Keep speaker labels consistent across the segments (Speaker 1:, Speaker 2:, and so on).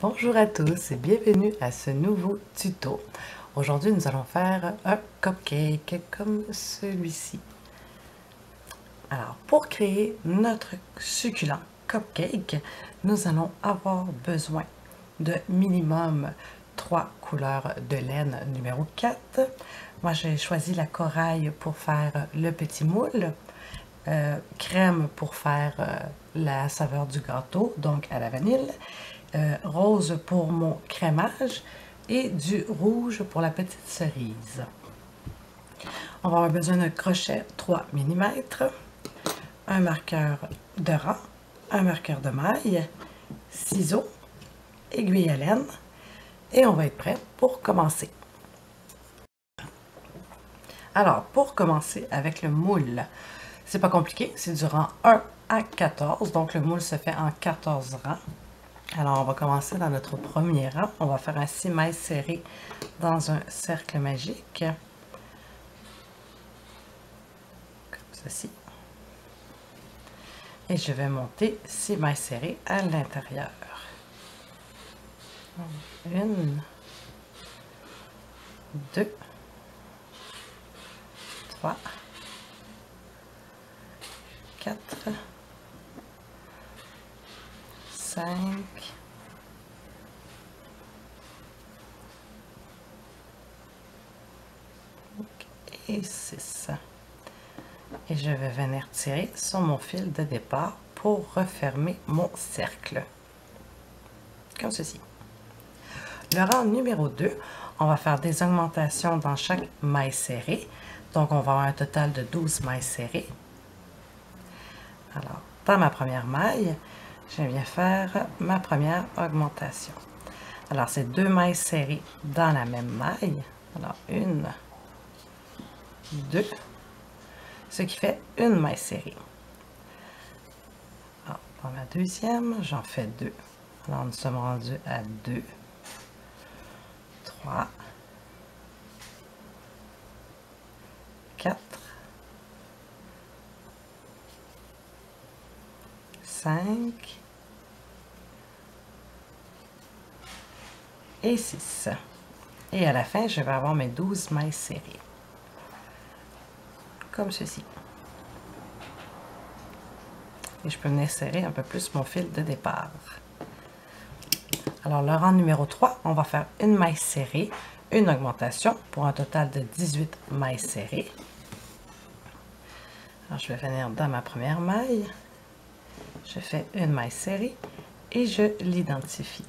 Speaker 1: Bonjour à tous et bienvenue à ce nouveau tuto. Aujourd'hui, nous allons faire un cupcake comme celui-ci. Alors, pour créer notre succulent cupcake, nous allons avoir besoin de minimum 3 couleurs de laine numéro 4. Moi, j'ai choisi la corail pour faire le petit moule, crème pour faire la saveur du gâteau, donc à la vanille, rose pour mon crémage et du rouge pour la petite cerise. On va avoir besoin d'un crochet 3 mm, un marqueur de rang, un marqueur de maille, ciseaux, aiguille à laine et on va être prêt pour commencer. Alors, pour commencer avec le moule, c'est pas compliqué, c'est du rang 1 à 14, donc le moule se fait en 14 rangs. Alors, on va commencer dans notre premier rang. On va faire un 6 mailles serrées dans un cercle magique, comme ceci. Et je vais monter 6 mailles serrées à l'intérieur. 1, 2, 3, 4, 5, et 6. Et je vais venir tirer sur mon fil de départ pour refermer mon cercle. Comme ceci. Le rang numéro 2, on va faire des augmentations dans chaque maille serrée. Donc, on va avoir un total de 12 mailles serrées. Alors, dans ma première maille, je viens faire ma première augmentation. Alors, c'est 2 mailles serrées dans la même maille. Alors, 1, 2, ce qui fait une maille serrée. Alors, dans ma deuxième, j'en fais 2. Alors, nous sommes rendus à 2, 3, 4, 5 et 6. Et à la fin, je vais avoir mes 12 mailles serrées. Comme ceci. Et je peux venir serrer un peu plus mon fil de départ. Alors, le rang numéro 3, on va faire une maille serrée, une augmentation pour un total de 18 mailles serrées. Alors, je vais venir dans ma première maille. Je fais une maille serrée et je l'identifie.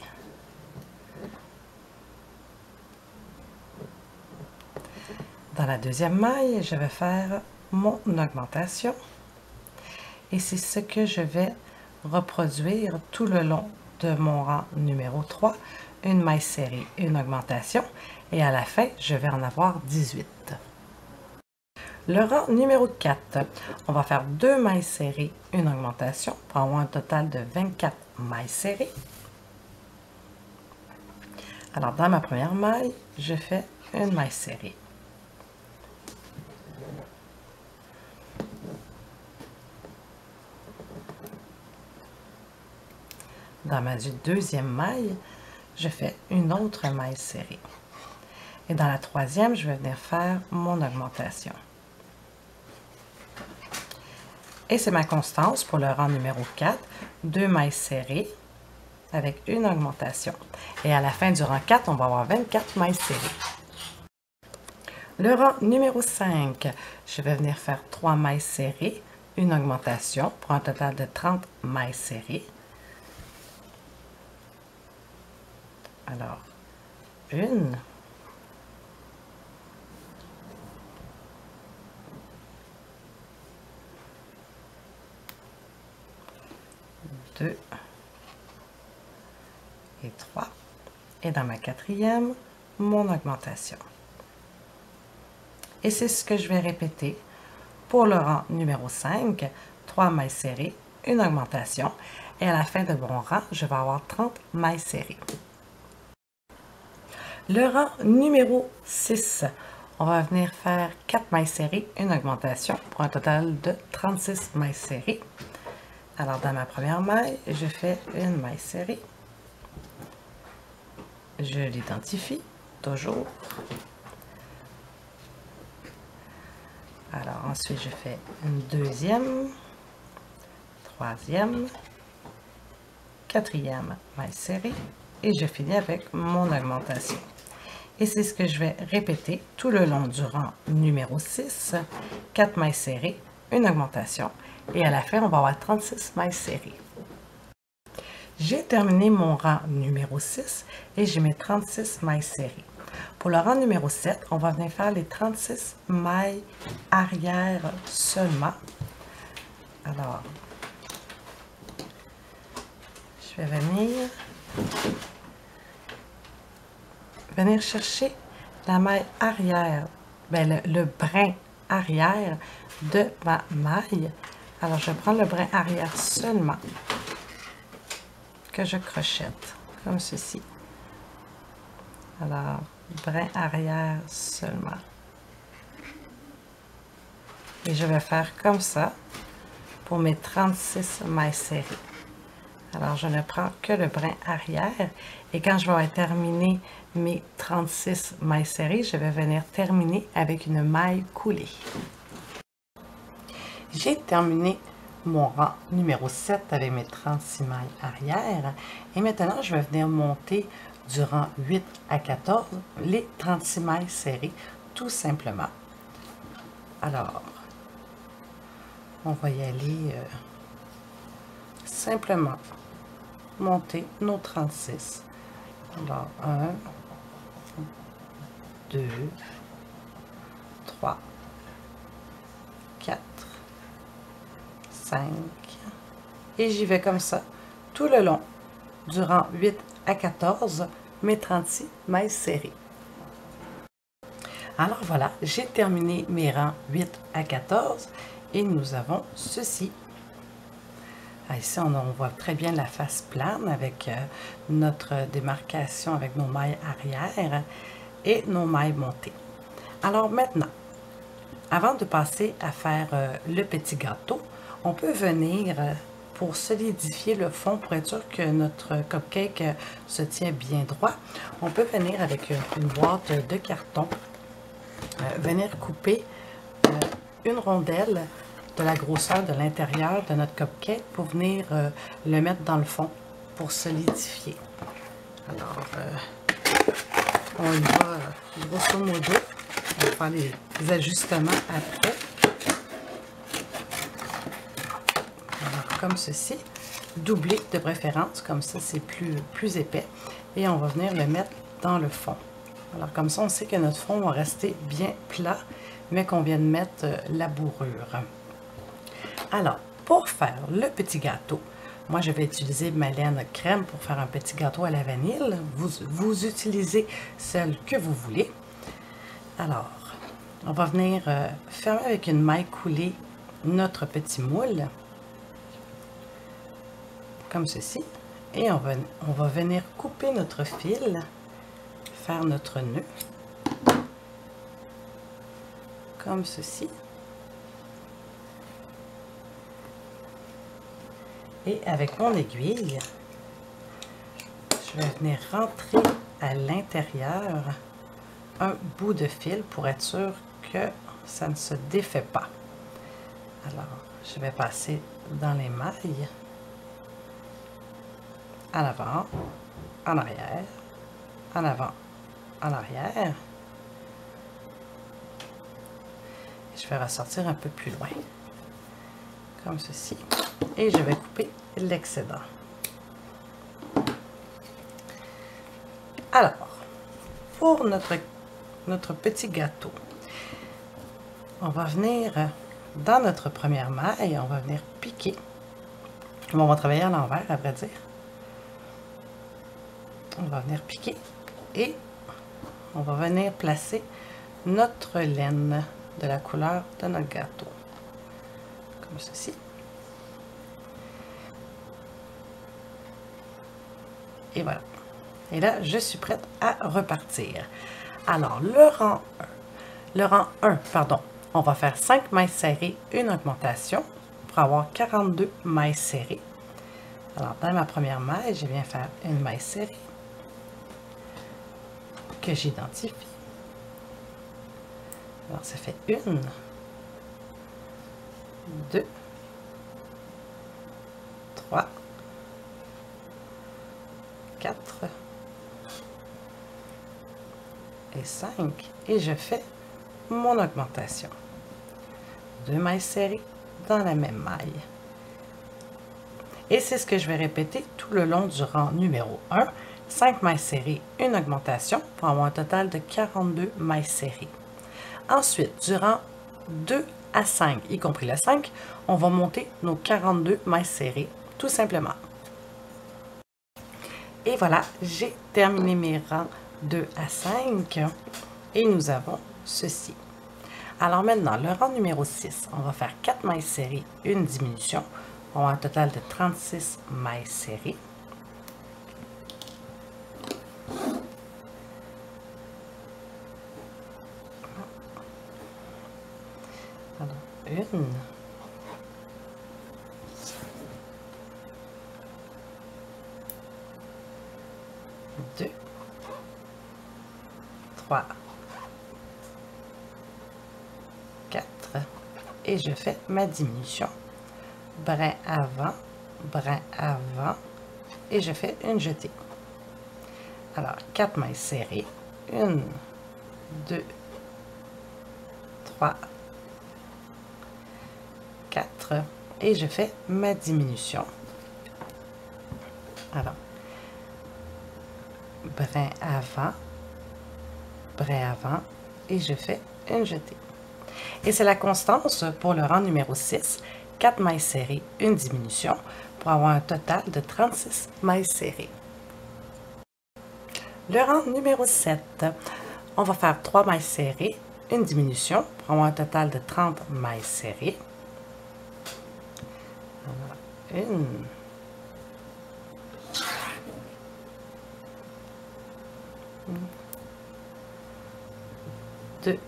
Speaker 1: Dans la deuxième maille, je vais faire mon augmentation. Et c'est ce que je vais reproduire tout le long de mon rang numéro 3. Une maille serrée, une augmentation. Et à la fin, je vais en avoir 18. Le rang numéro 4, on va faire 2 mailles serrées, une augmentation pour avoir un total de 24 mailles serrées. Alors, dans ma première maille, je fais une maille serrée. Dans ma deuxième maille, je fais une autre maille serrée. Et dans la troisième, je vais venir faire mon augmentation. Et c'est ma constance pour le rang numéro 4, 2 mailles serrées avec une augmentation. Et à la fin du rang 4, on va avoir 24 mailles serrées. Le rang numéro 5, je vais venir faire 3 mailles serrées, une augmentation pour un total de 30 mailles serrées. Alors, 1, 2 et 3. Et dans ma quatrième, mon augmentation. Et c'est ce que je vais répéter pour le rang numéro 5, 3 mailles serrées, une augmentation. Et à la fin de mon rang, je vais avoir 30 mailles serrées. Le rang numéro 6, on va venir faire 4 mailles serrées, une augmentation pour un total de 36 mailles serrées. Alors, dans ma première maille, je fais une maille serrée. je l'identifie toujours. Alors ensuite je fais une deuxième, troisième, quatrième maille serrée et je finis avec mon augmentation. Et c'est ce que je vais répéter tout le long du rang numéro 6, 4 mailles serrées, une augmentation et à la fin on va avoir 36 mailles serrées. J'ai terminé mon rang numéro 6 et j'ai mes 36 mailles serrées. Pour le rang numéro 7, on va venir faire les 36 mailles arrière seulement. Alors, je vais venir chercher la maille arrière, le brin arrière de ma maille. Alors, je prends le brin arrière seulement que je crochette, comme ceci. Alors, brin arrière seulement. Et je vais faire comme ça pour mes 36 mailles serrées. Alors, je ne prends que le brin arrière et quand je vais avoir terminé mes 36 mailles serrées, je vais venir terminer avec une maille coulée. J'ai terminé mon rang numéro 7 avec mes 36 mailles arrière et maintenant je vais venir monter du rang 8 à 14 les 36 mailles serrées tout simplement. Alors, on va y aller simplement monter nos 36. Alors, 1, 2, 3, 4, 5, et j'y vais comme ça tout le long du rang 8 à 14, mes 36 mailles serrées. Alors voilà, j'ai terminé mes rangs 8 à 14 et nous avons ceci. Ici, on voit très bien la face plane avec notre démarcation avec nos mailles arrière et nos mailles montées. Alors maintenant, avant de passer à faire le petit gâteau, on peut venir, pour solidifier le fond, pour être sûr que notre cupcake se tient bien droit, on peut venir avec une boîte de carton, venir couper une rondelle de la grosseur de l'intérieur de notre cupcake pour venir le mettre dans le fond pour solidifier. Alors, on y va grosso modo. On va faire les ajustements après. Alors, comme ceci. Doublé de préférence, comme ça c'est plus épais. Et on va venir le mettre dans le fond. Alors comme ça, on sait que notre fond va rester bien plat, mais qu'on vient de mettre la bourrure. Alors, pour faire le petit gâteau, moi je vais utiliser ma laine crème pour faire un petit gâteau à la vanille. Vous utilisez celle que vous voulez. Alors, on va venir fermer avec une maille coulée notre petit moule, comme ceci. Et on va venir couper notre fil, faire notre nœud, comme ceci. Et avec mon aiguille, je vais venir rentrer à l'intérieur un bout de fil pour être sûr que ça ne se défait pas. Alors, je vais passer dans les mailles, en avant, en arrière, en avant, en arrière. Je vais ressortir un peu plus loin, comme ceci. Et je vais couper l'excédent. Alors, pour notre petit gâteau, on va venir dans notre première maille, on va venir piquer. On va travailler à l'envers, à vrai dire. On va venir piquer et on va venir placer notre laine de la couleur de notre gâteau, comme ceci. Et voilà. Et là, je suis prête à repartir. Alors, le rang 1, pardon, on va faire 5 mailles serrées, une augmentation pour avoir 42 mailles serrées. Alors, dans ma première maille, je viens faire une maille serrée. que j'identifie. Alors, ça fait 1, 2, 3, 4 et 5. Et je fais mon augmentation. 2 mailles serrées dans la même maille. Et c'est ce que je vais répéter tout le long du rang numéro 1. 5 mailles serrées, une augmentation pour avoir un total de 42 mailles serrées. Ensuite, du rang 2 à 5, y compris le 5, on va monter nos 42 mailles serrées, tout simplement. Et voilà, j'ai terminé mes rangs 2 à 5 et nous avons ceci. Alors maintenant, le rang numéro 6, on va faire 4 mailles serrées, une diminution. On a un total de 36 mailles serrées. Alors, 1, 2, 3, 4 et je fais ma diminution. Brin avant et je fais une jetée. Alors, 4 mailles serrées, 1, 2, 3, 4 et je fais ma diminution. Alors, brin avant et je fais une jetée. Et c'est la constance pour le rang numéro 6, 4 mailles serrées, une diminution pour avoir un total de 36 mailles serrées. Le rang numéro 7, on va faire 3 mailles serrées, une diminution pour avoir un total de 30 mailles serrées. Alors, 1, 2,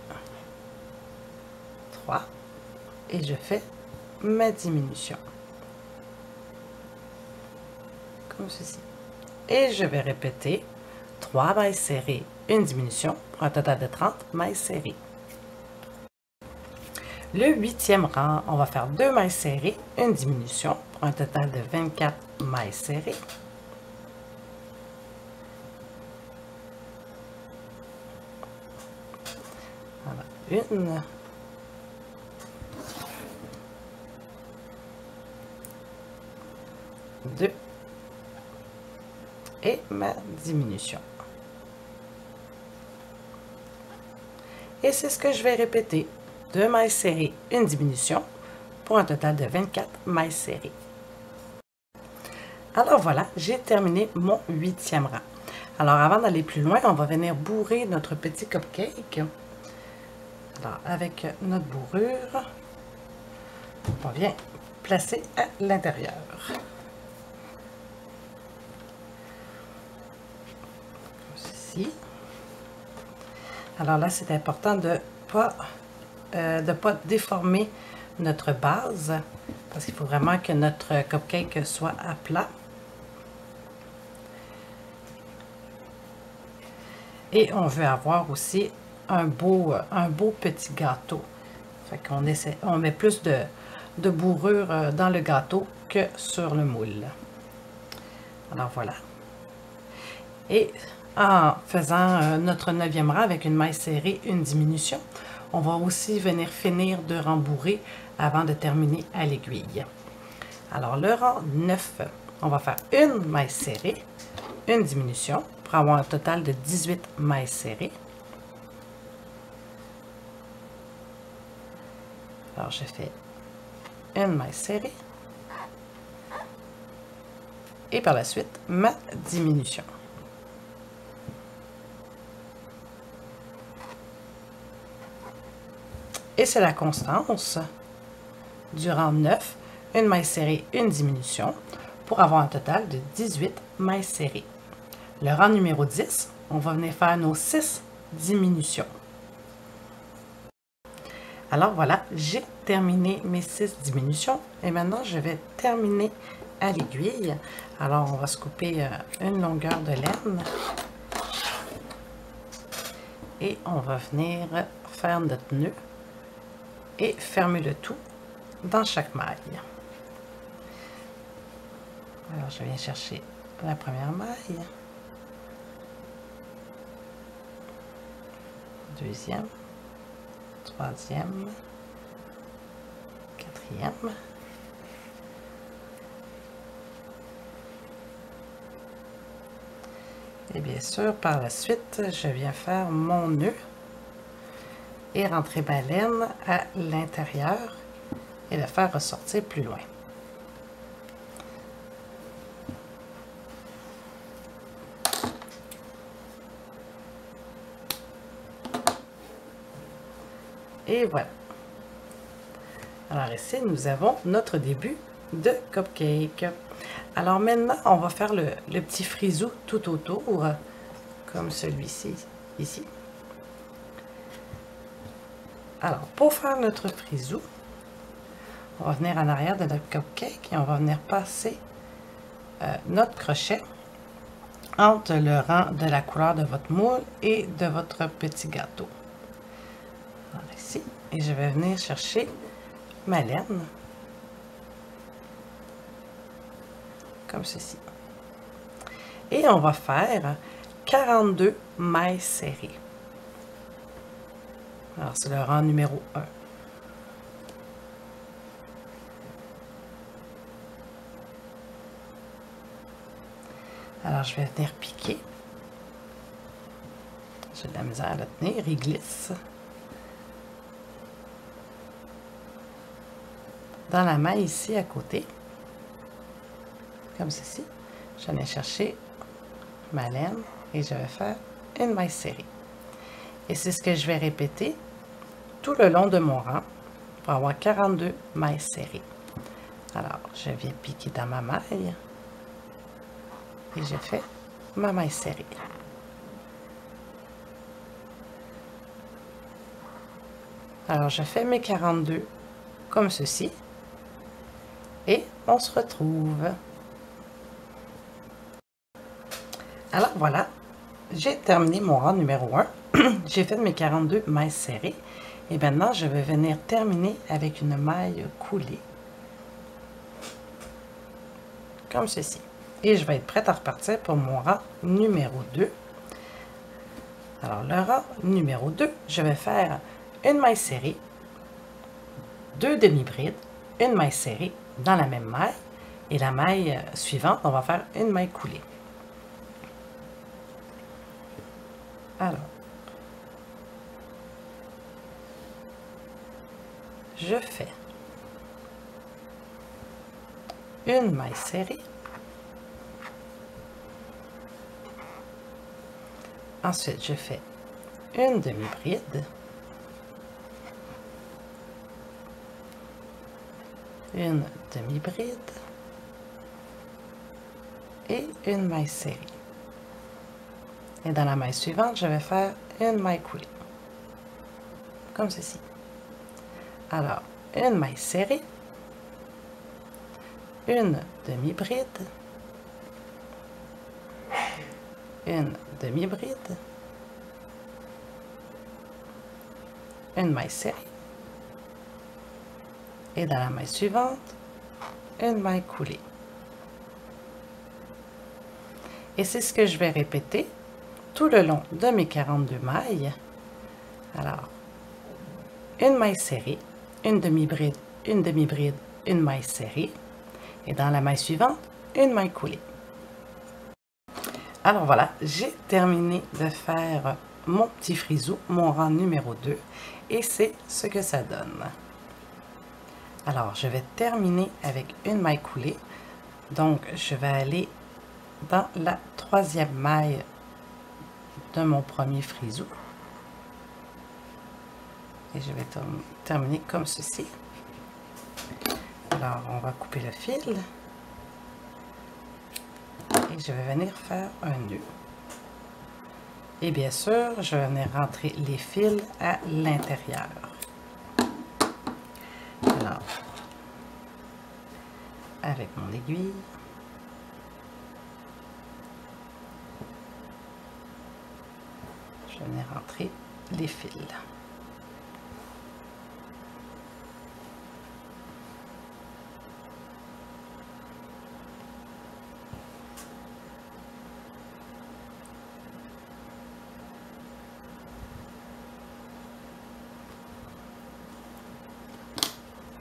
Speaker 1: 3 et je fais ma diminution comme ceci et je vais répéter 3 mailles serrées, une diminution pour un total de 30 mailles serrées. Le 8e rang, on va faire 2 mailles serrées, une diminution pour un total de 24 mailles serrées. Voilà, 1, 2 et ma diminution. Et c'est ce que je vais répéter. 2 mailles serrées, une diminution pour un total de 24 mailles serrées. Alors voilà, j'ai terminé mon 8e rang. Alors avant d'aller plus loin, on va venir bourrer notre petit cupcake. Alors avec notre bourrure, on vient placer à l'intérieur. Alors là, c'est important de ne pas déformer notre base parce qu'il faut vraiment que notre cupcake soit à plat. Et on veut avoir aussi un beau petit gâteau. Fait qu'on essaie, on met plus de bourrure dans le gâteau que sur le moule. Alors voilà. Et en faisant notre 9e rang avec une maille serrée, une diminution, on va aussi venir finir de rembourrer avant de terminer à l'aiguille. Alors le rang 9, on va faire une maille serrée, une diminution pour avoir un total de 18 mailles serrées. Alors je fais une maille serrée et par la suite ma diminution. Et c'est la constance du rang 9, une maille serrée, une diminution, pour avoir un total de 18 mailles serrées. Le rang numéro 10, on va venir faire nos 6 diminutions. Alors voilà, j'ai terminé mes 6 diminutions et maintenant je vais terminer à l'aiguille. Alors on va se couper une longueur de laine. et on va venir faire notre nœud et fermer le tout dans chaque maille. Alors je viens chercher la première maille, deuxième, troisième, quatrième, et bien sûr par la suite je viens faire mon nœud et rentrer ma laine à l'intérieur et le faire ressortir plus loin. Et voilà. Alors ici, nous avons notre début de cupcake. Alors maintenant, on va faire le petit frisou tout autour, comme celui-ci, ici. Alors, pour faire notre frisou, on va venir en arrière de notre cupcake et on va venir passer notre crochet entre le rang de la couleur de votre moule et de votre petit gâteau. Alors ici, et je vais venir chercher ma laine, comme ceci. Et on va faire 42 mailles serrées. Alors c'est le rang numéro 1. Alors je vais venir piquer. J'ai de la misère à le tenir, il glisse. Dans la maille ici à côté, comme ceci, je vais chercher ma laine et je vais faire une maille serrée. Et c'est ce que je vais répéter tout le long de mon rang pour avoir 42 mailles serrées. Alors, je viens piquer dans ma maille et je fais ma maille serrée. Alors, je fais mes 42 comme ceci. Et on se retrouve. Alors voilà, j'ai terminé mon rang numéro 1. J'ai fait mes 42 mailles serrées. Et maintenant, je vais venir terminer avec une maille coulée. Comme ceci. Et je vais être prête à repartir pour mon rang numéro 2. Alors le rang numéro 2, je vais faire une maille serrée, 2 demi-brides, une maille serrée dans la même maille et la maille suivante, on va faire une maille coulée. Alors, je fais une maille serrée, ensuite je fais une demi-bride, une demi-bride et une maille serrée. Et dans la maille suivante, je vais faire une maille coulée, comme ceci. Alors, une maille serrée, une demi-bride, une demi-bride, une maille serrée, et dans la maille suivante, une maille coulée. Et c'est ce que je vais répéter tout le long de mes 42 mailles. Alors, une maille serrée, une demi-bride, une demi-bride, une maille serrée, et dans la maille suivante, une maille coulée. Alors voilà, j'ai terminé de faire mon petit frisou, mon rang numéro 2, et c'est ce que ça donne. Alors, je vais terminer avec une maille coulée. Donc, je vais aller dans la 3e maille de mon premier frisou. Et je vais terminer comme ceci. Alors, on va couper le fil. Et je vais venir faire un nœud. Et bien sûr, je vais venir rentrer les fils à l'intérieur. Alors, avec mon aiguille, je vais venir rentrer les fils.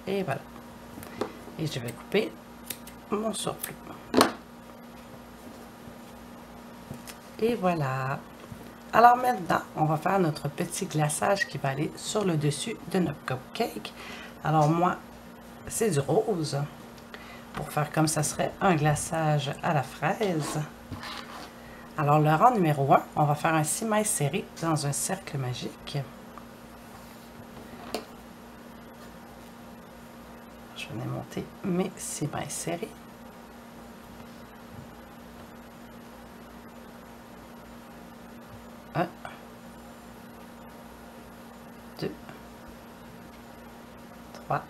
Speaker 1: Et voilà. Et je vais couper mon surplus. Et voilà. Alors maintenant, on va faire notre petit glaçage qui va aller sur le dessus de notre cupcake. Alors moi, c'est du rose. Pour faire comme ça serait un glaçage à la fraise. Alors le rang numéro 1, on va faire un 6 mailles serrées dans un cercle magique. Je vais monter mes 6 mailles serrées. Un, 2, 3,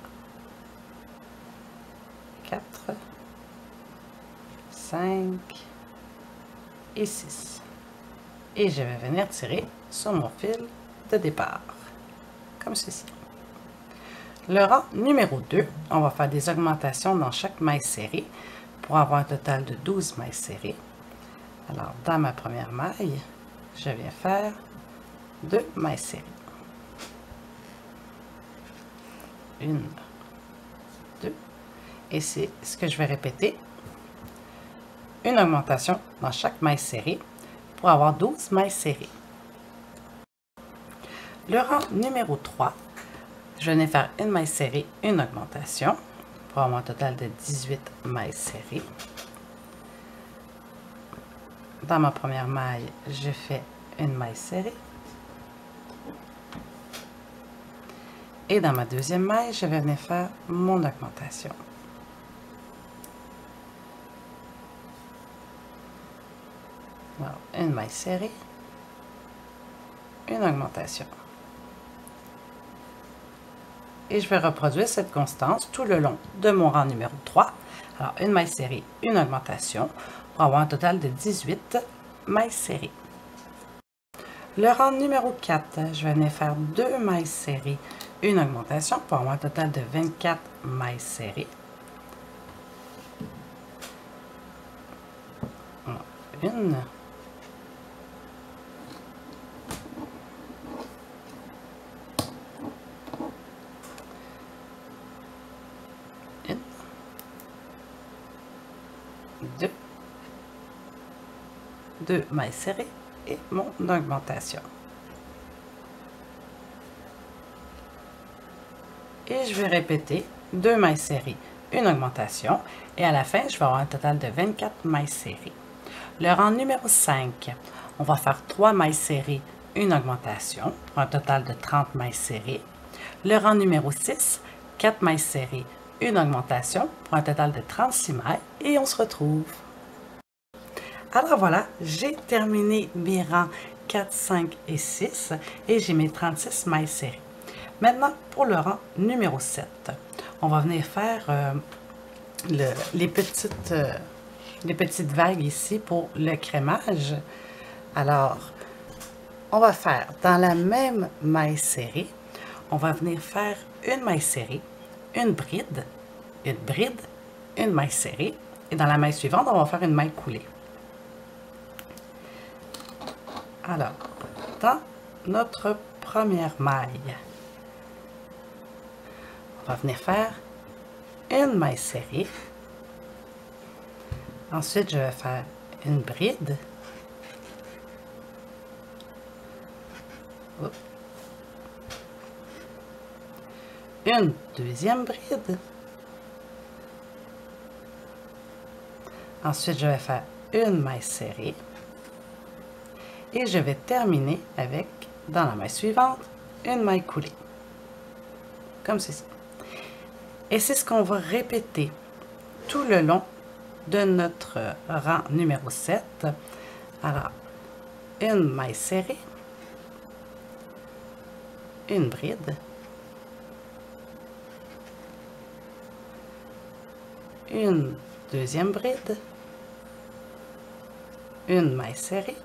Speaker 1: 4, 5 et 6. Et je vais venir tirer sur mon fil de départ, comme ceci. Le rang numéro 2, on va faire des augmentations dans chaque maille serrée pour avoir un total de 12 mailles serrées. Alors, dans ma première maille, je viens faire 2 mailles serrées. 1, 2, et c'est ce que je vais répéter. Une augmentation dans chaque maille serrée pour avoir 12 mailles serrées. Le rang numéro 3, je viens faire une maille serrée, une augmentation pour avoir un total de 18 mailles serrées. Dans ma première maille, je fais une maille serrée. Et dans ma deuxième maille, je vais venir faire mon augmentation. Alors, une maille serrée, une augmentation. Et je vais reproduire cette constance tout le long de mon rang numéro 3. Alors, une maille serrée, une augmentation, pour avoir un total de 18 mailles serrées. Le rang numéro 4, je vais venir faire 2 mailles serrées, une augmentation, pour avoir un total de 24 mailles serrées. Une. Deux mailles serrées et mon augmentation. Et je vais répéter 2 mailles serrées, une augmentation, et à la fin, je vais avoir un total de 24 mailles serrées. Le rang numéro 5, on va faire 3 mailles serrées, une augmentation, pour un total de 30 mailles serrées. Le rang numéro 6, 4 mailles serrées, une augmentation, pour un total de 36 mailles, et on se retrouve. Alors voilà, j'ai terminé mes rangs 4, 5 et 6 et j'ai mes 36 mailles serrées. Maintenant, pour le rang numéro 7, on va venir faire les petites vagues ici pour le crémage. Alors, on va faire dans la même maille serrée, on va venir faire une maille serrée, une bride, une maille serrée et dans la maille suivante, on va faire une maille coulée. Alors, dans notre première maille, on va venir faire une maille serrée. Ensuite, je vais faire une bride. Une deuxième bride. Ensuite, je vais faire une maille serrée. Et je vais terminer avec, dans la maille suivante, une maille coulée. Comme ceci. Et c'est ce qu'on va répéter tout le long de notre rang numéro 7. Alors, une maille serrée, une bride, une deuxième bride, une maille serrée,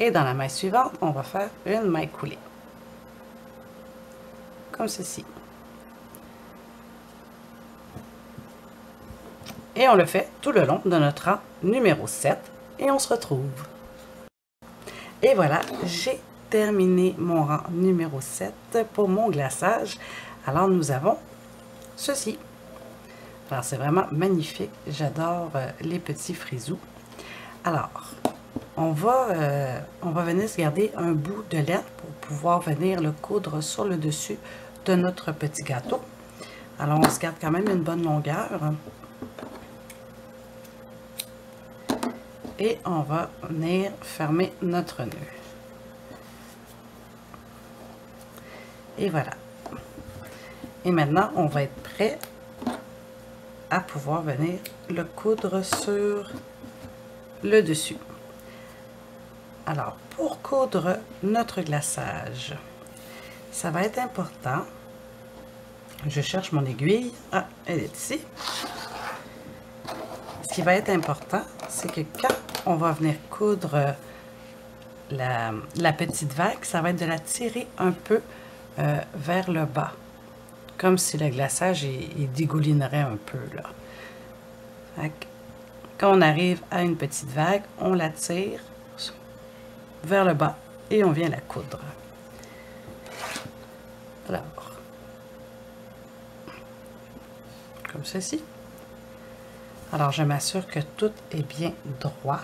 Speaker 1: Et dans la maille suivante, on va faire une maille coulée. Comme ceci. Et on le fait tout le long de notre rang numéro 7 et on se retrouve. Et voilà, j'ai terminé mon rang numéro 7 pour mon glaçage. Alors nous avons ceci. Alors c'est vraiment magnifique, j'adore les petits frisous. Alors, on va venir se garder un bout de laine pour pouvoir venir le coudre sur le dessus de notre petit gâteau. Alors on se garde quand même une bonne longueur. Et on va venir fermer notre nœud. Et voilà. Et maintenant, on va être prêt à pouvoir venir le coudre sur le dessus. Alors, pour coudre notre glaçage, ça va être important. Je cherche mon aiguille. Ah, elle est ici. Ce qui va être important, c'est que quand on va venir coudre la petite vague, ça va être de la tirer un peu vers le bas. Comme si le glaçage il dégoulinerait un peu là. Quand on arrive à une petite vague, on la tire vers le bas et on vient la coudre. Alors, comme ceci. Alors, je m'assure que tout est bien droit.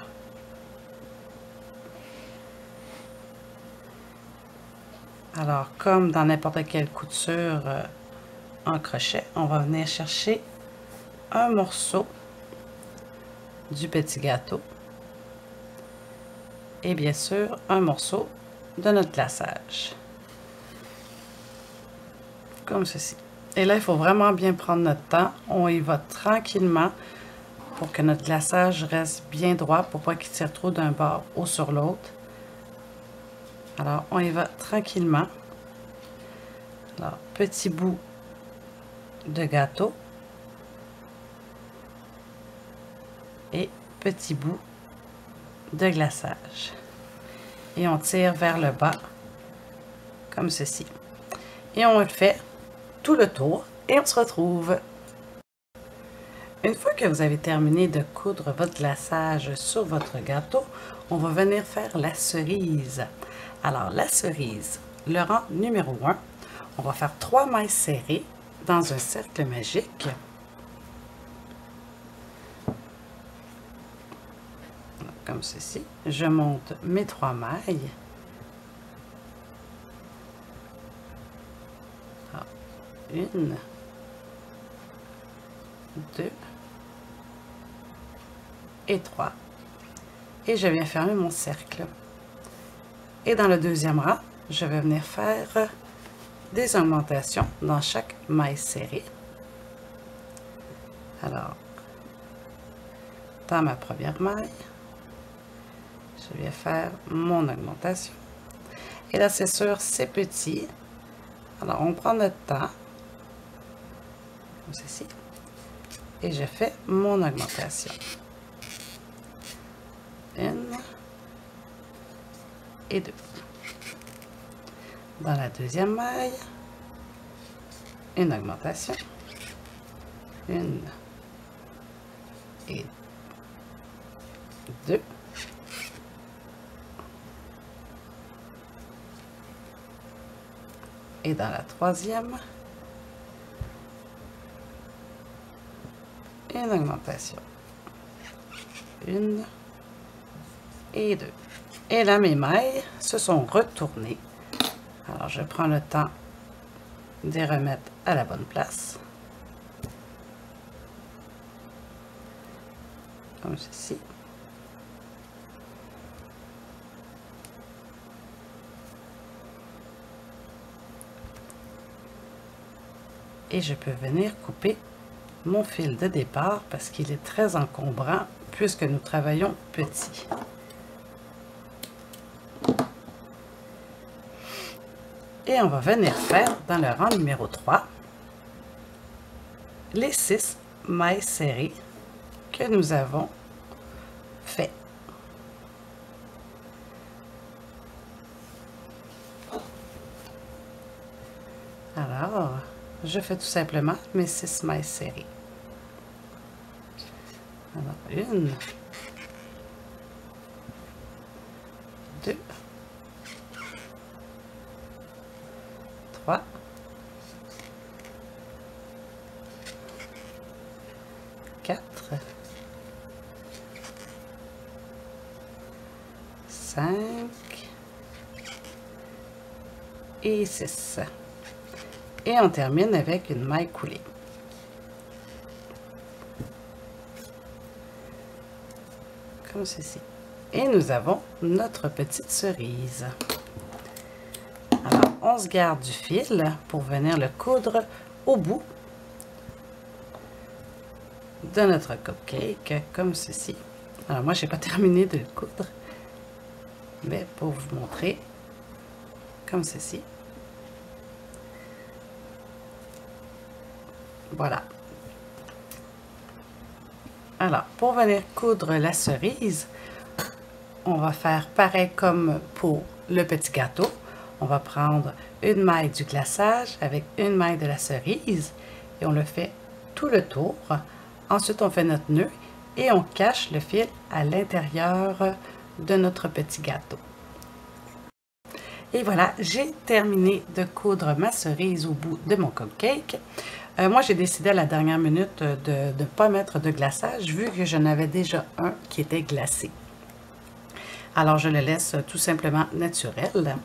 Speaker 1: Alors, comme dans n'importe quelle couture en crochet, on va venir chercher un morceau du petit gâteau et bien sûr un morceau de notre glaçage. Comme ceci. Et là, il faut vraiment bien prendre notre temps. On y va tranquillement pour que notre glaçage reste bien droit, pour pas qu'il tire trop d'un bord ou sur l'autre. Alors, on y va tranquillement. Alors, petit bout de gâteau et petit bout de glaçage. Et on tire vers le bas, comme ceci. Et on le fait tout le tour et on se retrouve. Une fois que vous avez terminé de coudre votre glaçage sur votre gâteau, on va venir faire la cerise. Alors, la cerise, le rang numéro 1, on va faire 3 mailles serrées dans un cercle magique. Comme ceci. Je monte mes 3 mailles. Alors, 1, 2 et 3. Et je viens fermer mon cercle. Et dans le deuxième rang, je vais venir faire des augmentations dans chaque maille serrée. Alors, dans ma première maille, je vais faire mon augmentation. Et là, c'est sûr, c'est petit. Alors, on prend notre temps, comme ceci, et je fais mon augmentation. 1 et 2. Dans la deuxième maille, une augmentation. 1 et 2. Et dans la troisième, une augmentation. 1 et 2. Et là, mes mailles se sont retournées. Alors, je prends le temps de les remettre à la bonne place. Comme ceci. Et je peux venir couper mon fil de départ parce qu'il est très encombrant puisque nous travaillons petit. Et on va venir faire dans le rang numéro 3 les 6 mailles serrées que nous avons fait. je fais tout simplement mes 6 mailles serrées. Alors, 1, 2, 3, 4, 5 et 6. Et on termine avec une maille coulée. Comme ceci. Et nous avons notre petite cerise. Alors, on se garde du fil pour venir le coudre au bout de notre cupcake, comme ceci. Alors, moi, je n'ai pas terminé de le coudre, mais pour vous montrer, comme ceci. Voilà. Alors, pour venir coudre la cerise, on va faire pareil comme pour le petit gâteau. On va prendre une maille du glaçage avec une maille de la cerise et on le fait tout le tour. Ensuite, on fait notre nœud et on cache le fil à l'intérieur de notre petit gâteau. Et voilà, j'ai terminé de coudre ma cerise au bout de mon cupcake. Moi, j'ai décidé à la dernière minute de ne pas mettre de glaçage vu que je n'avais déjà un qui était glacé. Alors, je le laisse tout simplement naturel.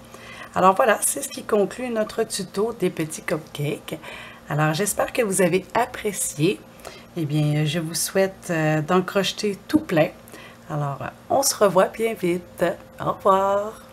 Speaker 1: Alors voilà, c'est ce qui conclut notre tuto des petits cupcakes. Alors, j'espère que vous avez apprécié. Eh bien, je vous souhaite d'en crocheter tout plein. Alors, on se revoit bien vite. Au revoir!